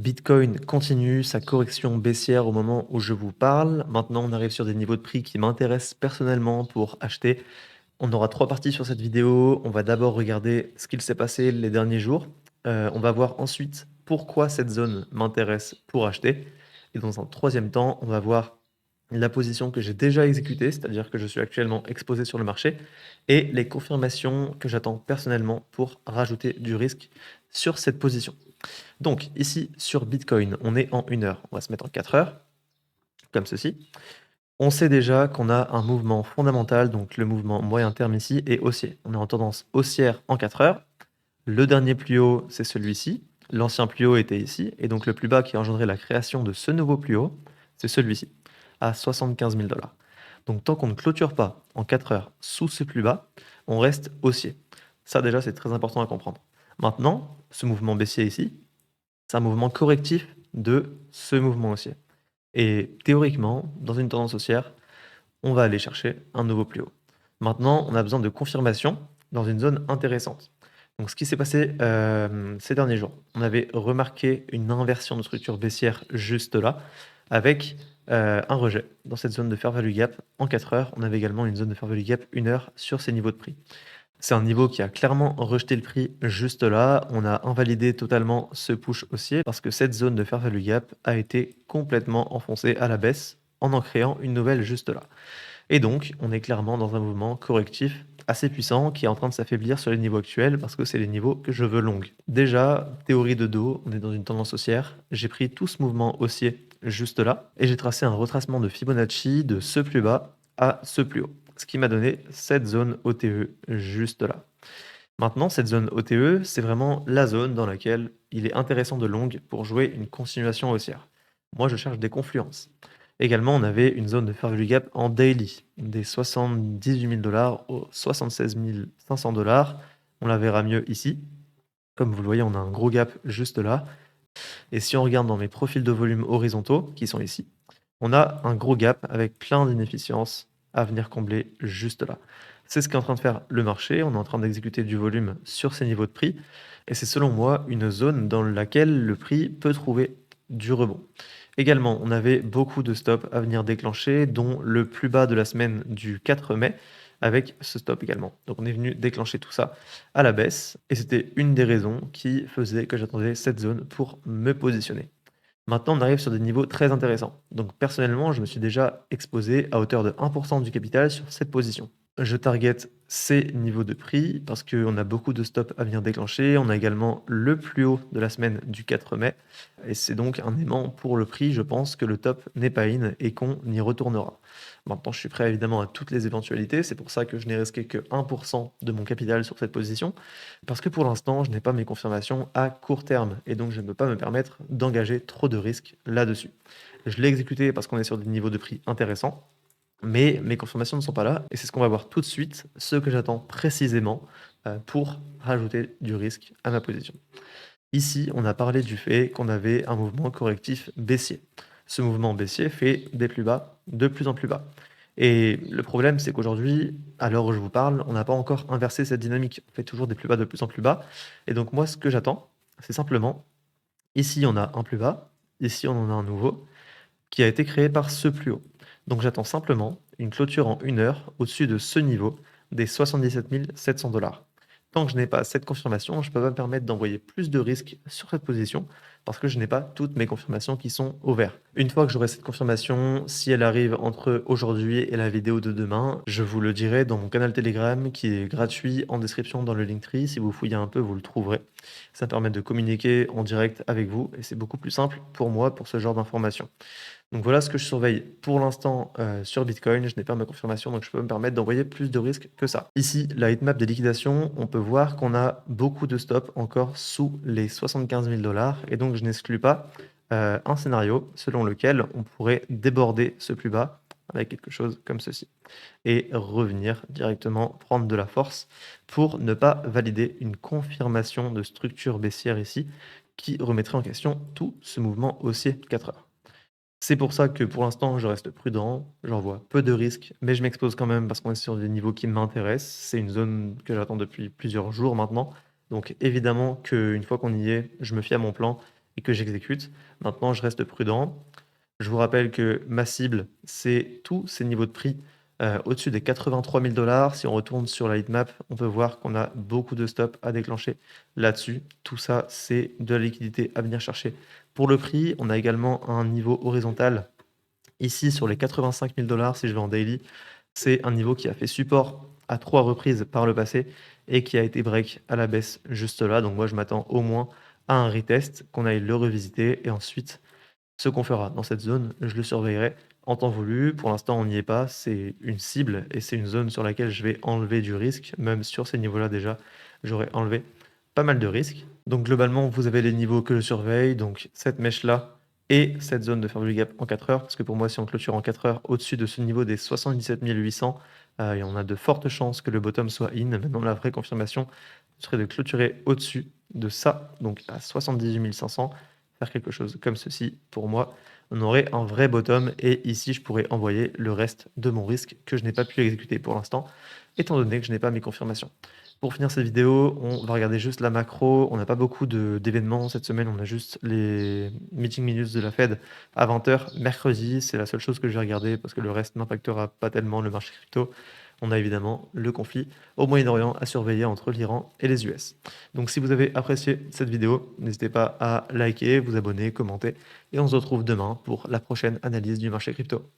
Bitcoin continue sa correction baissière au moment où je vous parle. Maintenant, on arrive sur des niveaux de prix qui m'intéressent personnellement pour acheter. On aura 3 parties sur cette vidéo. On va d'abord regarder ce qu'il s'est passé les derniers jours. On va voir ensuite pourquoi cette zone m'intéresse pour acheter et dans un troisième temps, on va voir la position que j'ai déjà exécutée, c'est-à-dire que je suis actuellement exposé sur le marché et les confirmations que j'attends personnellement pour rajouter du risque sur cette position. Donc ici sur Bitcoin, on est en 1 heure. On va se mettre en 4 heures, comme ceci. On sait déjà qu'on a un mouvement fondamental, donc le mouvement moyen terme ici est haussier. On est en tendance haussière en 4 heures. Le dernier plus haut, c'est celui-ci. L'ancien plus haut était ici. Et donc le plus bas qui a engendré la création de ce nouveau plus haut, c'est celui-ci, à 75 000 dollars. Donc tant qu'on ne clôture pas en 4 heures sous ce plus bas, on reste haussier. Ça déjà, c'est très important à comprendre. Maintenant, ce mouvement baissier ici, c'est un mouvement correctif de ce mouvement haussier. Et théoriquement, dans une tendance haussière, on va aller chercher un nouveau plus haut. Maintenant, on a besoin de confirmation dans une zone intéressante. Donc, ce qui s'est passé ces derniers jours, on avait remarqué une inversion de structure baissière juste là, avec un rejet dans cette zone de fair value gap en 4 heures. On avait également une zone de fair value gap 1 heure sur ces niveaux de prix. C'est un niveau qui a clairement rejeté le prix juste là. On a invalidé totalement ce push haussier parce que cette zone de fair value gap a été complètement enfoncée à la baisse en créant une nouvelle juste là. Et donc, on est clairement dans un mouvement correctif assez puissant qui est en train de s'affaiblir sur les niveaux actuels parce que c'est les niveaux que je veux longue. Déjà, théorie de dos, on est dans une tendance haussière. J'ai pris tout ce mouvement haussier juste là et j'ai tracé un retracement de Fibonacci de ce plus bas à ce plus haut, ce qui m'a donné cette zone OTE juste là. Maintenant, cette zone OTE, c'est vraiment la zone dans laquelle il est intéressant de longue pour jouer une continuation haussière. Moi, je cherche des confluences. Également, on avait une zone de fair value gap en daily, des 78 000 dollars aux 76 500 dollars. On la verra mieux ici. Comme vous le voyez, on a un gros gap juste là. Et si on regarde dans mes profils de volume horizontaux, qui sont ici, on a un gros gap avec plein d'inefficiences à venir combler juste là. C'est ce qu'est en train de faire le marché. On est en train d'exécuter du volume sur ces niveaux de prix. Et c'est selon moi une zone dans laquelle le prix peut trouver du rebond. Également, on avait beaucoup de stops à venir déclencher, dont le plus bas de la semaine du 4 mai, avec ce stop également. Donc on est venu déclencher tout ça à la baisse, et c'était une des raisons qui faisait que j'attendais cette zone pour me positionner. Maintenant, on arrive sur des niveaux très intéressants. Donc personnellement, je me suis déjà exposé à hauteur de 1% du capital sur cette position. Je target ces niveaux de prix parce qu'on a beaucoup de stops à venir déclencher. On a également le plus haut de la semaine du 4 mai. Et c'est donc un aimant pour le prix. Je pense que le top n'est pas in et qu'on y retournera. Maintenant, je suis prêt évidemment à toutes les éventualités. C'est pour ça que je n'ai risqué que 1% de mon capital sur cette position. Parce que pour l'instant, je n'ai pas mes confirmations à court terme. Et donc, je ne peux pas me permettre d'engager trop de risques là-dessus. Je l'ai exécuté parce qu'on est sur des niveaux de prix intéressants. Mais mes confirmations ne sont pas là et c'est ce qu'on va voir tout de suite, ce que j'attends précisément, pour rajouter du risque à ma position. Ici, on a parlé du fait qu'on avait un mouvement correctif baissier. Ce mouvement baissier fait des plus bas de plus en plus bas et le problème, c'est qu'aujourd'hui, à l'heure où je vous parle, on n'a pas encore inversé cette dynamique. On fait toujours des plus bas de plus en plus bas et donc moi, ce que j'attends, c'est simplement ici, on a un plus bas, ici, on en a un nouveau qui a été créé par ce plus haut. Donc j'attends simplement une clôture en 1 heure au-dessus de ce niveau des 77 700 dollars. Tant que je n'ai pas cette confirmation, je ne peux pas me permettre d'envoyer plus de risques sur cette position parce que je n'ai pas toutes mes confirmations qui sont au vert. Une fois que j'aurai cette confirmation, si elle arrive entre aujourd'hui et la vidéo de demain, je vous le dirai dans mon canal Telegram qui est gratuit en description dans le Linktree. Si vous fouillez un peu, vous le trouverez. Ça me permet de communiquer en direct avec vous et c'est beaucoup plus simple pour moi pour ce genre d'informations. Donc voilà ce que je surveille pour l'instant sur Bitcoin. Je n'ai pas ma confirmation, donc je peux me permettre d'envoyer plus de risques que ça. Ici, la heatmap des liquidations, on peut voir qu'on a beaucoup de stops encore sous les 75 000 dollars. Et donc, je n'exclus pas un scénario selon lequel on pourrait déborder ce plus bas avec quelque chose comme ceci et revenir directement prendre de la force pour ne pas valider une confirmation de structure baissière ici qui remettrait en question tout ce mouvement haussier 4 heures. C'est pour ça que pour l'instant, je reste prudent, j'en vois peu de risques, mais je m'expose quand même parce qu'on est sur des niveaux qui m'intéressent. C'est une zone que j'attends depuis plusieurs jours maintenant. Donc évidemment qu'une fois qu'on y est, je me fie à mon plan et que j'exécute. Maintenant, je reste prudent. Je vous rappelle que ma cible, c'est tous ces niveaux de prix, au-dessus des 83 000 $. Si on retourne sur la heatmap, on peut voir qu'on a beaucoup de stops à déclencher là-dessus. Tout ça, c'est de la liquidité à venir chercher. Pour le prix, on a également un niveau horizontal ici sur les 85 000 $, si je vais en daily. C'est un niveau qui a fait support à 3 reprises par le passé et qui a été break à la baisse juste là. Donc moi, je m'attends au moins à un retest, qu'on aille le revisiter et ensuite ce qu'on fera dans cette zone, je le surveillerai en temps voulu. Pour l'instant, on n'y est pas. C'est une cible et c'est une zone sur laquelle je vais enlever du risque. Même sur ces niveaux-là, déjà, j'aurais enlevé pas mal de risques. Donc, globalement, vous avez les niveaux que je surveille. Donc, cette mèche-là et cette zone de fair value gap en 4 heures. Parce que pour moi, si on clôture en 4 heures au-dessus de ce niveau des 77 800, il y en a de fortes chances que le bottom soit in. Maintenant, la vraie confirmation serait de clôturer au-dessus de ça, donc à 78 500, faire quelque chose comme ceci. Pour moi, on aurait un vrai bottom et ici, je pourrais envoyer le reste de mon risque que je n'ai pas pu exécuter pour l'instant, étant donné que je n'ai pas mes confirmations. Pour finir cette vidéo, on va regarder juste la macro. On n'a pas beaucoup d'événements cette semaine. On a juste les meeting minutes de la Fed à 20 heures mercredi. C'est la seule chose que je vais regarder parce que le reste n'impactera pas tellement le marché crypto. On a évidemment le conflit au Moyen-Orient à surveiller entre l'Iran et les US. Donc si vous avez apprécié cette vidéo, n'hésitez pas à liker, vous abonner, commenter et on se retrouve demain pour la prochaine analyse du marché crypto.